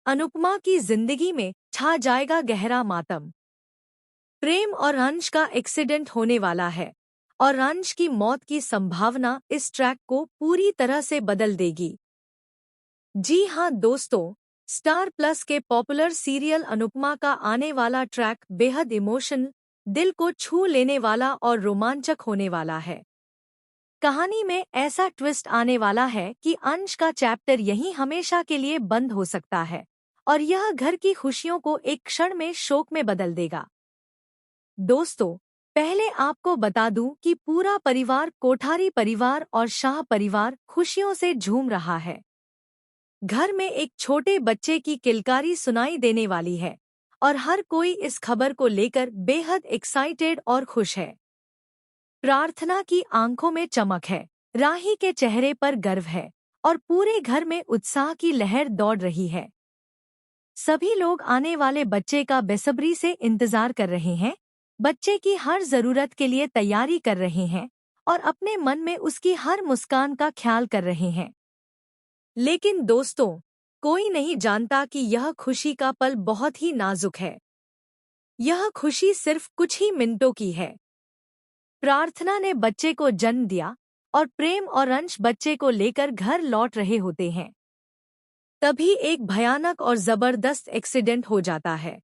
अनुपमा की जिंदगी में छा जाएगा गहरा मातम। प्रेम और अंश का एक्सीडेंट होने वाला है और अंश की मौत की संभावना इस ट्रैक को पूरी तरह से बदल देगी। जी हां दोस्तों, स्टार प्लस के पॉपुलर सीरियल अनुपमा का आने वाला ट्रैक बेहद इमोशनल, दिल को छू लेने वाला और रोमांचक होने वाला है। कहानी में ऐसा ट्विस्ट आने वाला है कि अंश का चैप्टर यहीं हमेशा के लिए बंद हो सकता है और यह घर की खुशियों को एक क्षण में शोक में बदल देगा। दोस्तों, पहले आपको बता दूं कि पूरा परिवार, कोठारी परिवार और शाह परिवार खुशियों से झूम रहा है। घर में एक छोटे बच्चे की किलकारी सुनाई देने वाली है और हर कोई इस खबर को लेकर बेहद एक्साइटेड और खुश है। प्रार्थना की आंखों में चमक है, राही के चेहरे पर गर्व है और पूरे घर में उत्साह की लहर दौड़ रही है। सभी लोग आने वाले बच्चे का बेसब्री से इंतजार कर रहे हैं, बच्चे की हर जरूरत के लिए तैयारी कर रहे हैं और अपने मन में उसकी हर मुस्कान का ख्याल कर रहे हैं। लेकिन दोस्तों, कोई नहीं जानता कि यह खुशी का पल बहुत ही नाजुक है। यह खुशी सिर्फ कुछ ही मिनटों की है। प्रार्थना ने बच्चे को जन्म दिया और प्रेम और अंश बच्चे को लेकर घर लौट रहे होते हैं। तभी एक भयानक और जबरदस्त एक्सीडेंट हो जाता है।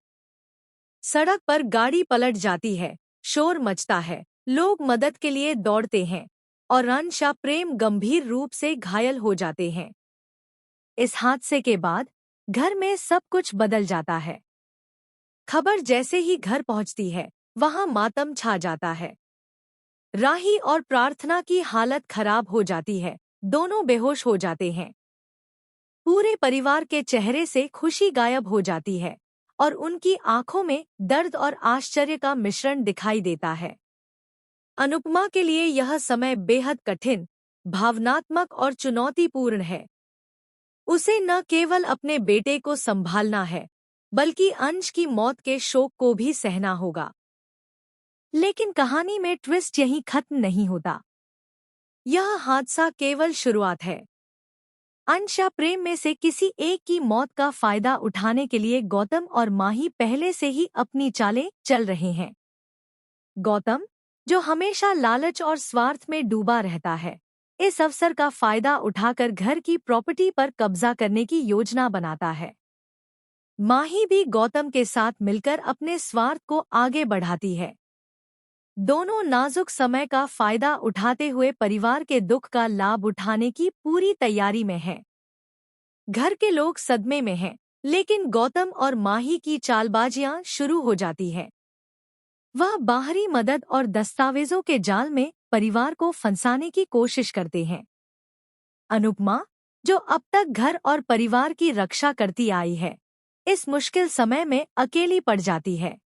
सड़क पर गाड़ी पलट जाती है, शोर मचता है, लोग मदद के लिए दौड़ते हैं और अंश और प्रेम गंभीर रूप से घायल हो जाते हैं। इस हादसे के बाद घर में सब कुछ बदल जाता है। खबर जैसे ही घर पहुंचती है, वहां मातम छा जाता है। राही और प्रार्थना की हालत खराब हो जाती है, दोनों बेहोश हो जाते हैं। पूरे परिवार के चेहरे से खुशी गायब हो जाती है और उनकी आंखों में दर्द और आश्चर्य का मिश्रण दिखाई देता है। अनुपमा के लिए यह समय बेहद कठिन, भावनात्मक और चुनौतीपूर्ण है। उसे न केवल अपने बेटे को संभालना है, बल्कि अंश की मौत के शोक को भी सहना होगा। लेकिन कहानी में ट्विस्ट यहीं खत्म नहीं होता। यह हादसा केवल शुरुआत है। अंश या प्रेम में से किसी एक की मौत का फायदा उठाने के लिए गौतम और माही पहले से ही अपनी चालें चल रहे हैं। गौतम, जो हमेशा लालच और स्वार्थ में डूबा रहता है, इस अवसर का फायदा उठाकर घर की प्रॉपर्टी पर कब्जा करने की योजना बनाता है। माही भी गौतम के साथ मिलकर अपने स्वार्थ को आगे बढ़ाती है। दोनों नाजुक समय का फायदा उठाते हुए परिवार के दुख का लाभ उठाने की पूरी तैयारी में हैं। घर के लोग सदमे में हैं, लेकिन गौतम और माही की चालबाजियां शुरू हो जाती हैं। वह बाहरी मदद और दस्तावेजों के जाल में परिवार को फंसाने की कोशिश करते हैं। अनुपमा, जो अब तक घर और परिवार की रक्षा करती आई है, इस मुश्किल समय में अकेली पड़ जाती है।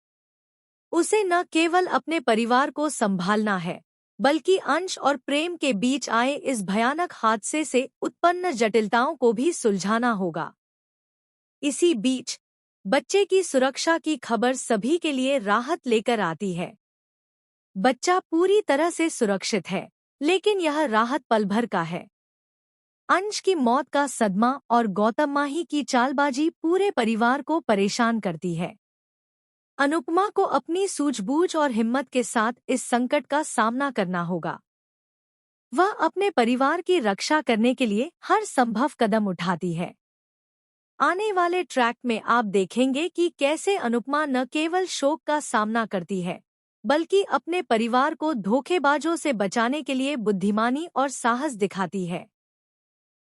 उसे न केवल अपने परिवार को संभालना है, बल्कि अंश और प्रेम के बीच आए इस भयानक हादसे से उत्पन्न जटिलताओं को भी सुलझाना होगा। इसी बीच बच्चे की सुरक्षा की खबर सभी के लिए राहत लेकर आती है। बच्चा पूरी तरह से सुरक्षित है, लेकिन यह राहत पल भर का है। अंश की मौत का सदमा और गौतम माही की चालबाजी पूरे परिवार को परेशान करती है। अनुपमा को अपनी सूझबूझ और हिम्मत के साथ इस संकट का सामना करना होगा। वह अपने परिवार की रक्षा करने के लिए हर संभव कदम उठाती है। आने वाले ट्रैक में आप देखेंगे कि कैसे अनुपमा न केवल शोक का सामना करती है, बल्कि अपने परिवार को धोखेबाजों से बचाने के लिए बुद्धिमानी और साहस दिखाती है।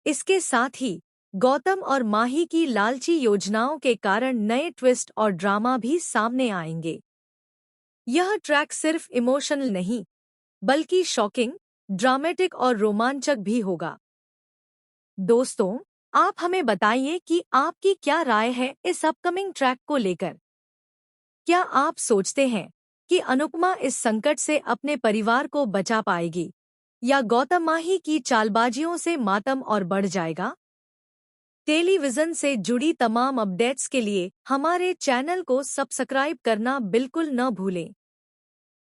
इसके साथ ही गौतम और माही की लालची योजनाओं के कारण नए ट्विस्ट और ड्रामा भी सामने आएंगे। यह ट्रैक सिर्फ इमोशनल नहीं, बल्कि शॉकिंग, ड्रामेटिक और रोमांचक भी होगा। दोस्तों, आप हमें बताइए कि आपकी क्या राय है इस अपकमिंग ट्रैक को लेकर। क्या आप सोचते हैं कि अनुपमा इस संकट से अपने परिवार को बचा पाएगी, या गौतम माही की चालबाजियों से मातम और बढ़ जाएगा? टेलीविजन से जुड़ी तमाम अपडेट्स के लिए हमारे चैनल को सब्सक्राइब करना बिल्कुल न भूलें।